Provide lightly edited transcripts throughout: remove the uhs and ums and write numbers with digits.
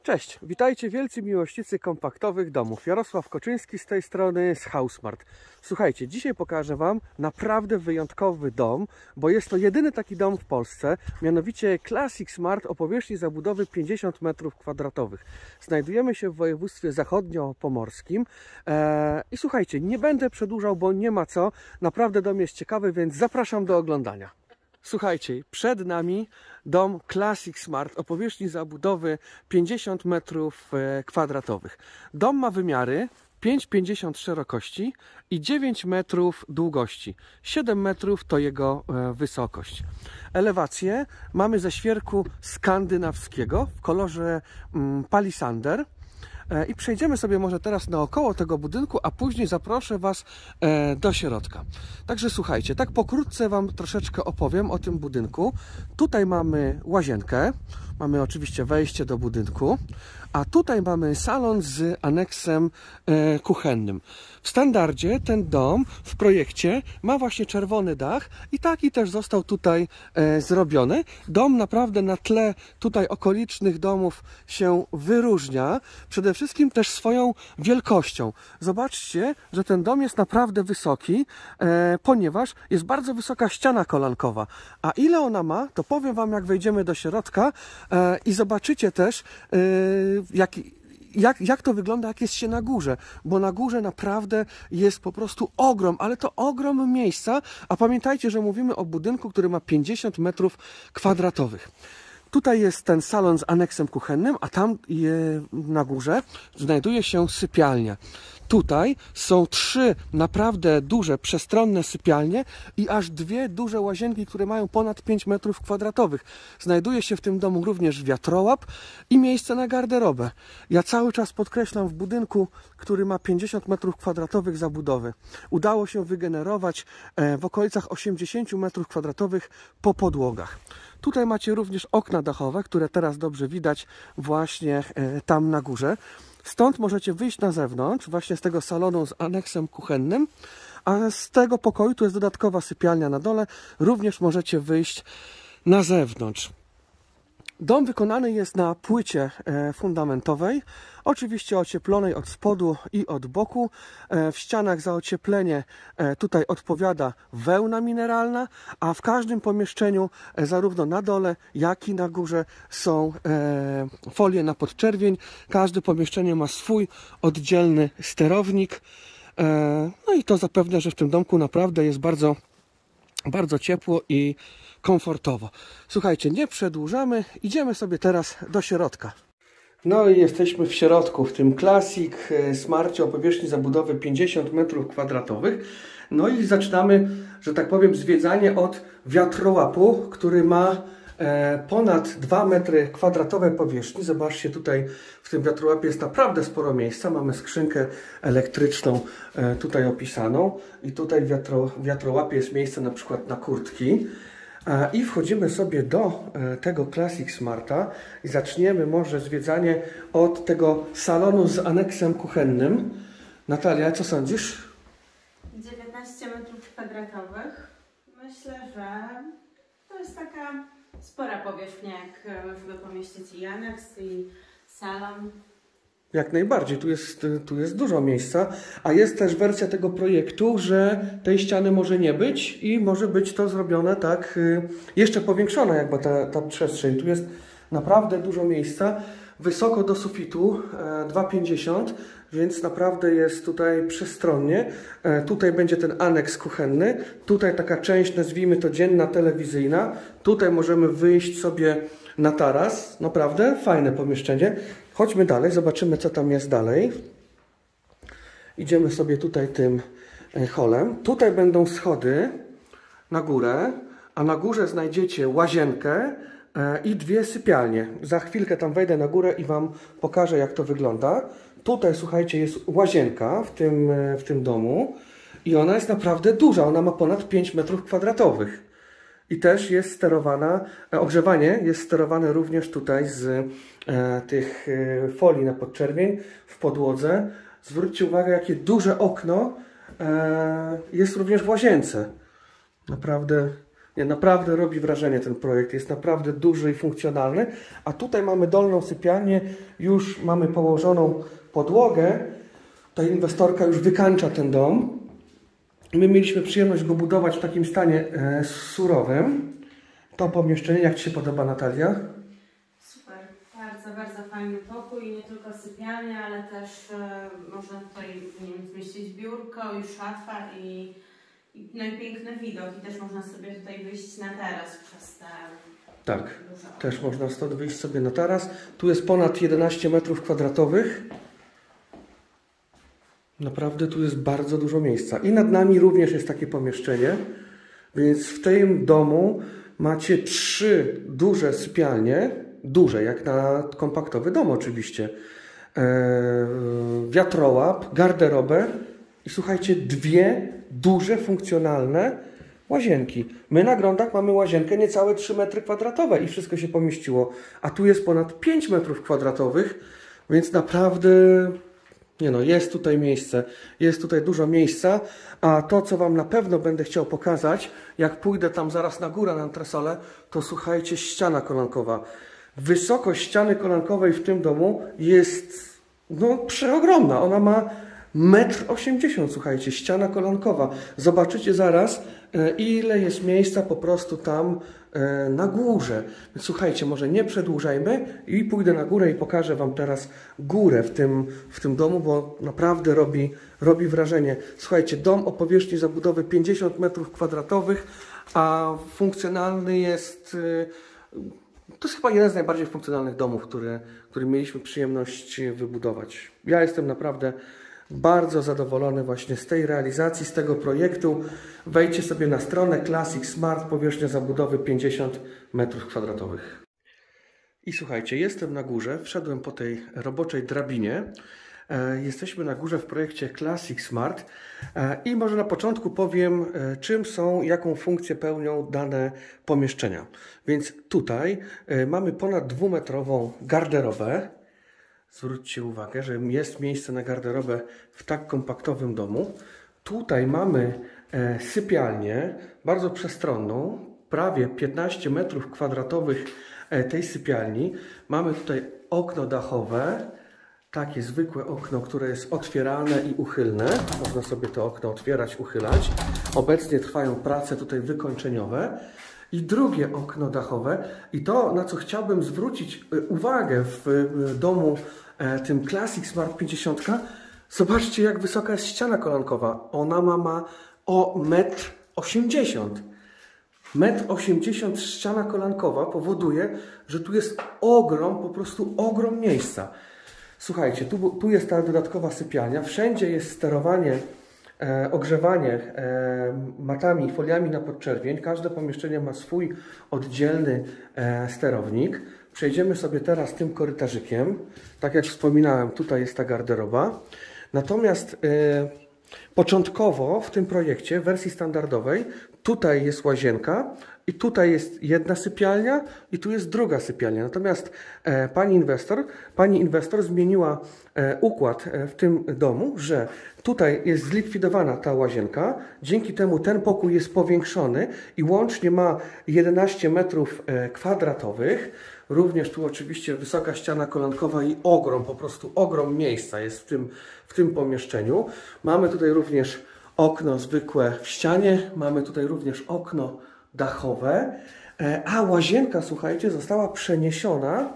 Cześć, witajcie wielcy miłośnicy kompaktowych domów. Jarosław Koczyński z tej strony z Housemart. Słuchajcie, dzisiaj pokażę Wam naprawdę wyjątkowy dom, bo jest to jedyny taki dom w Polsce, mianowicie Classic Smart o powierzchni zabudowy 50 m2. Znajdujemy się w województwie zachodniopomorskim i słuchajcie, nie będę przedłużał, bo nie ma co. Naprawdę dom jest ciekawy, więc zapraszam do oglądania. Słuchajcie, przed nami dom Classic Smart o powierzchni zabudowy 50 m2. Dom ma wymiary 5,50 szerokości i 9 metrów długości. 7 metrów to jego wysokość. Elewację mamy ze świerku skandynawskiego w kolorze palisander. I przejdziemy sobie może teraz naokoło tego budynku, a później zaproszę Was do środka. Także słuchajcie, tak pokrótce Wam troszeczkę opowiem o tym budynku. Tutaj mamy łazienkę, mamy oczywiście wejście do budynku, a tutaj mamy salon z aneksem kuchennym. W standardzie ten dom w projekcie ma właśnie czerwony dach i taki też został tutaj zrobiony. Dom naprawdę na tle tutaj okolicznych domów się wyróżnia. Przede wszystkim też swoją wielkością. Zobaczcie, że ten dom jest naprawdę wysoki, ponieważ jest bardzo wysoka ściana kolankowa. A ile ona ma, to powiem Wam, jak wejdziemy do środka i zobaczycie też, jak to wygląda, jak jest się na górze, bo na górze naprawdę jest po prostu ogrom, ale to ogrom miejsca, a pamiętajcie, że mówimy o budynku, który ma 50 m2. Tutaj jest ten salon z aneksem kuchennym, a tam na górze znajduje się sypialnia. Tutaj są 3 naprawdę duże, przestronne sypialnie i aż 2 duże łazienki, które mają ponad 5 m2. Znajduje się w tym domu również wiatrołap i miejsce na garderobę. Ja cały czas podkreślam, w budynku, który ma 50 m2 zabudowy, udało się wygenerować w okolicach 80 m2 po podłogach. Tutaj macie również okna dachowe, które teraz dobrze widać właśnie tam na górze. Stąd możecie wyjść na zewnątrz, właśnie z tego salonu z aneksem kuchennym, a z tego pokoju, tu jest dodatkowa sypialnia na dole, również możecie wyjść na zewnątrz. Dom wykonany jest na płycie fundamentowej, oczywiście ocieplonej od spodu i od boku. W ścianach za ocieplenie tutaj odpowiada wełna mineralna, a w każdym pomieszczeniu, zarówno na dole, jak i na górze, są folie na podczerwień. Każde pomieszczenie ma swój oddzielny sterownik. No i to zapewnia, że w tym domku naprawdę jest bardzo ciepło i komfortowo. Słuchajcie, nie przedłużamy, idziemy sobie teraz do środka. No i jesteśmy w środku, w tym Classic Smarcie o powierzchni zabudowy 50 m2. No i zaczynamy, że tak powiem, zwiedzanie od wiatrołapu, który ma ponad 2 m2 powierzchni. Zobaczcie, tutaj w tym wiatrołapie jest naprawdę sporo miejsca. Mamy skrzynkę elektryczną tutaj opisaną i tutaj w wiatrołapie jest miejsce na przykład na kurtki. I wchodzimy sobie do tego Classic Smarta i zaczniemy może zwiedzanie od tego salonu z aneksem kuchennym. Natalia, co sądzisz? 19 m2. Myślę, że to jest taka spora powierzchnia, jak możemy pomieścić i aneks, i salon. Jak najbardziej, tu jest dużo miejsca, a jest też wersja tego projektu, że tej ściany może nie być i może być to zrobione tak, jeszcze powiększona jakby ta przestrzeń. Tu jest naprawdę dużo miejsca, wysoko do sufitu, 2,50 m, więc naprawdę jest tutaj przestronnie. Tutaj będzie ten aneks kuchenny, tutaj taka część, nazwijmy to dzienna, telewizyjna. Tutaj możemy wyjść sobie na taras, naprawdę fajne pomieszczenie. Chodźmy dalej, zobaczymy, co tam jest dalej. Idziemy sobie tutaj tym holem. Tutaj będą schody na górę, a na górze znajdziecie łazienkę i 2 sypialnie. Za chwilkę tam wejdę na górę i Wam pokażę, jak to wygląda. Tutaj, słuchajcie, jest łazienka w tym domu i ona jest naprawdę duża. Ona ma ponad 5 m2. I też jest sterowana, ogrzewanie jest sterowane również tutaj z tych folii na podczerwień w podłodze. Zwróćcie uwagę, jakie duże okno jest również w łazience. Naprawdę Nie, naprawdę robi wrażenie ten projekt, jest naprawdę duży i funkcjonalny. A tutaj mamy dolną sypialnię, już mamy położoną podłogę. Ta inwestorka już wykańcza ten dom. My mieliśmy przyjemność go budować w takim stanie surowym. To pomieszczenie, jak Ci się podoba, Natalia? Super, bardzo, bardzo fajny pokój, nie tylko sypialnia, ale też można tutaj zmieścić biurko i szafa no i piękny widok i też można sobie tutaj wyjść na taras przez te... Tak, też można stąd wyjść sobie na taras. Tu jest ponad 11 metrów kwadratowych. Naprawdę tu jest bardzo dużo miejsca. I nad nami również jest takie pomieszczenie, więc w tym domu macie 3 duże sypialnie, duże jak na kompaktowy dom oczywiście, wiatrołap, garderobę i słuchajcie, 2 duże, funkcjonalne łazienki. My na Grądach mamy łazienkę niecałe 3 metry kwadratowe i wszystko się pomieściło, a tu jest ponad 5 metrów kwadratowych, więc naprawdę... Nie no, jest tutaj miejsce, jest tutaj dużo miejsca, a to, co Wam na pewno będę chciał pokazać, jak pójdę tam zaraz na górę na antresolę, to słuchajcie, ściana kolankowa. Wysokość ściany kolankowej w tym domu jest, no, przeogromna. Ona ma 1,80 m, słuchajcie, ściana kolankowa. Zobaczycie zaraz, ile jest miejsca po prostu tam na górze. Więc słuchajcie, może nie przedłużajmy i pójdę na górę i pokażę Wam teraz górę w tym domu, bo naprawdę robi wrażenie. Słuchajcie, dom o powierzchni zabudowy 50 m², a funkcjonalny jest... To jest chyba jeden z najbardziej funkcjonalnych domów, który mieliśmy przyjemność wybudować. Ja jestem naprawdę bardzo zadowolony właśnie z tej realizacji, z tego projektu. Wejdźcie sobie na stronę Classic Smart, powierzchnia zabudowy 50 m². I słuchajcie, jestem na górze, wszedłem po tej roboczej drabinie. Jesteśmy na górze w projekcie Classic Smart i może na początku powiem, czym są, jaką funkcję pełnią dane pomieszczenia. Więc tutaj mamy ponad 2-metrową garderobę. Zwróćcie uwagę, że jest miejsce na garderobę w tak kompaktowym domu. Tutaj mamy sypialnię, bardzo przestronną, prawie 15 m² tej sypialni. Mamy tutaj okno dachowe, takie zwykłe okno, które jest otwierane i uchylne. Można sobie to okno otwierać, uchylać. Obecnie trwają prace tutaj wykończeniowe. I drugie okno dachowe. I to, na co chciałbym zwrócić uwagę w domu tym Classic Smart 50, zobaczcie, jak wysoka jest ściana kolankowa. Ona ma o 1,80 m. 1,80 m ściana kolankowa powoduje, że tu jest ogrom, po prostu ogrom miejsca. Słuchajcie, tu jest ta dodatkowa sypialnia. Wszędzie jest sterowanie, ogrzewanie matami, foliami na podczerwień. Każde pomieszczenie ma swój oddzielny sterownik. Przejdziemy sobie teraz tym korytarzykiem. Tak jak wspominałem, tutaj jest ta garderoba. Natomiast początkowo w tym projekcie, w wersji standardowej, tutaj jest łazienka i tutaj jest jedna sypialnia i tu jest druga sypialnia. Natomiast pani inwestor zmieniła układ w tym domu, że tutaj jest zlikwidowana ta łazienka. Dzięki temu ten pokój jest powiększony i łącznie ma 11 m². Również tu oczywiście wysoka ściana kolankowa i ogrom, po prostu ogrom miejsca jest w tym pomieszczeniu. Mamy tutaj również okno zwykłe w ścianie, mamy tutaj również okno dachowe, a łazienka, słuchajcie, została przeniesiona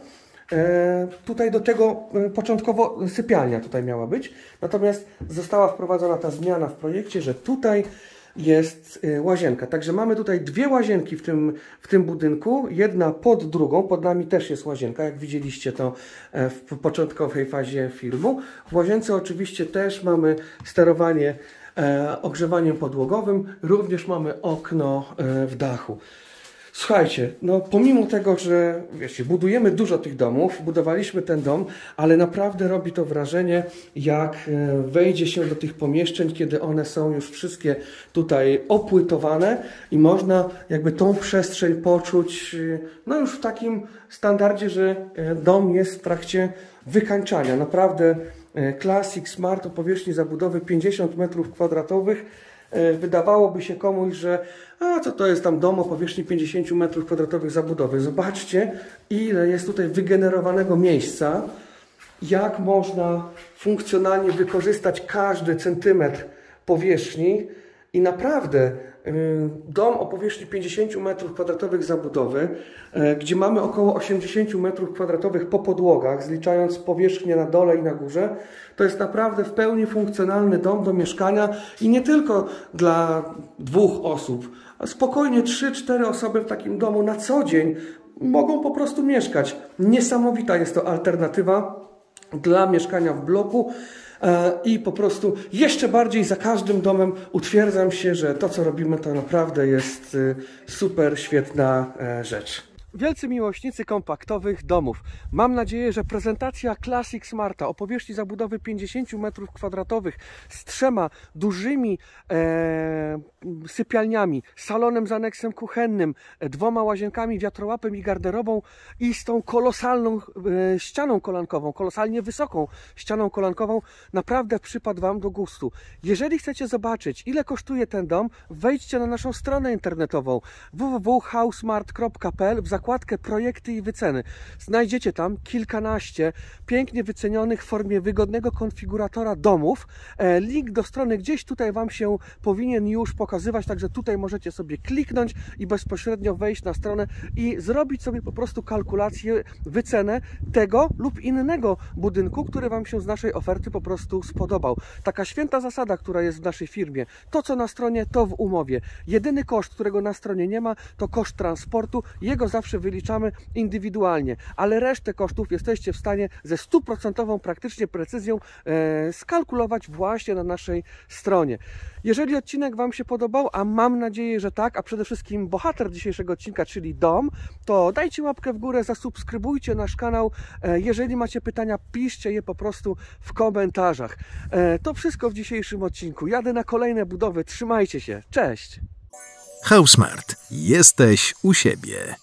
tutaj do tego, początkowo sypialnia tutaj miała być, natomiast została wprowadzona ta zmiana w projekcie, że tutaj jest łazienka. Także mamy tutaj 2 łazienki w tym budynku, jedna pod drugą, pod nami też jest łazienka, jak widzieliście to w początkowej fazie filmu. W łazience oczywiście też mamy sterowanie ogrzewaniem podłogowym, również mamy okno w dachu. Słuchajcie, no pomimo tego, że wiecie, budujemy dużo tych domów, budowaliśmy ten dom, ale naprawdę robi to wrażenie, jak wejdzie się do tych pomieszczeń, kiedy one są już wszystkie tutaj opłytowane i można jakby tą przestrzeń poczuć, no już w takim standardzie, że dom jest w trakcie wykańczania. Naprawdę Classic Smart o powierzchni zabudowy 50 m². wydawałoby się komuś, że co to jest tam dom o powierzchni 50 m2 zabudowy. Zobaczcie, ile jest tutaj wygenerowanego miejsca, jak można funkcjonalnie wykorzystać każdy centymetr powierzchni i naprawdę dom o powierzchni 50 m2 zabudowy, gdzie mamy około 80 m2 po podłogach, zliczając powierzchnię na dole i na górze, to jest naprawdę w pełni funkcjonalny dom do mieszkania i nie tylko dla 2 osób, a spokojnie 3-4 osoby w takim domu na co dzień mogą po prostu mieszkać. Niesamowita jest to alternatywa dla mieszkania w bloku. I po prostu jeszcze bardziej za każdym domem utwierdzam się, że to, co robimy, to naprawdę jest super, świetna rzecz. Wielcy miłośnicy kompaktowych domów, mam nadzieję, że prezentacja Classic Smarta o powierzchni zabudowy 50 m2 z 3 dużymi sypialniami, salonem z aneksem kuchennym, 2 łazienkami, wiatrołapem i garderobą i z tą kolosalną ścianą kolankową, kolosalnie wysoką ścianą kolankową naprawdę przypadł Wam do gustu. Jeżeli chcecie zobaczyć, ile kosztuje ten dom, wejdźcie na naszą stronę internetową www.housesmart.pl w zakładkę projekty i wyceny. Znajdziecie tam kilkanaście pięknie wycenionych w formie wygodnego konfiguratora domów. Link do strony gdzieś tutaj Wam się powinien już pokazywać, także tutaj możecie sobie kliknąć i bezpośrednio wejść na stronę i zrobić sobie po prostu kalkulację, wycenę tego lub innego budynku, który Wam się z naszej oferty po prostu spodobał. Taka święta zasada, która jest w naszej firmie. To, co na stronie, to w umowie. Jedyny koszt, którego na stronie nie ma, to koszt transportu. Jego zawsze wyliczamy indywidualnie, ale resztę kosztów jesteście w stanie ze 100% praktycznie precyzją skalkulować właśnie na naszej stronie. Jeżeli odcinek Wam się podobał, a mam nadzieję, że tak, a przede wszystkim bohater dzisiejszego odcinka, czyli dom, to dajcie łapkę w górę, zasubskrybujcie nasz kanał. Jeżeli macie pytania, piszcie je po prostu w komentarzach. To wszystko w dzisiejszym odcinku. Jadę na kolejne budowy. Trzymajcie się. Cześć! HouseSmart. Jesteś u siebie.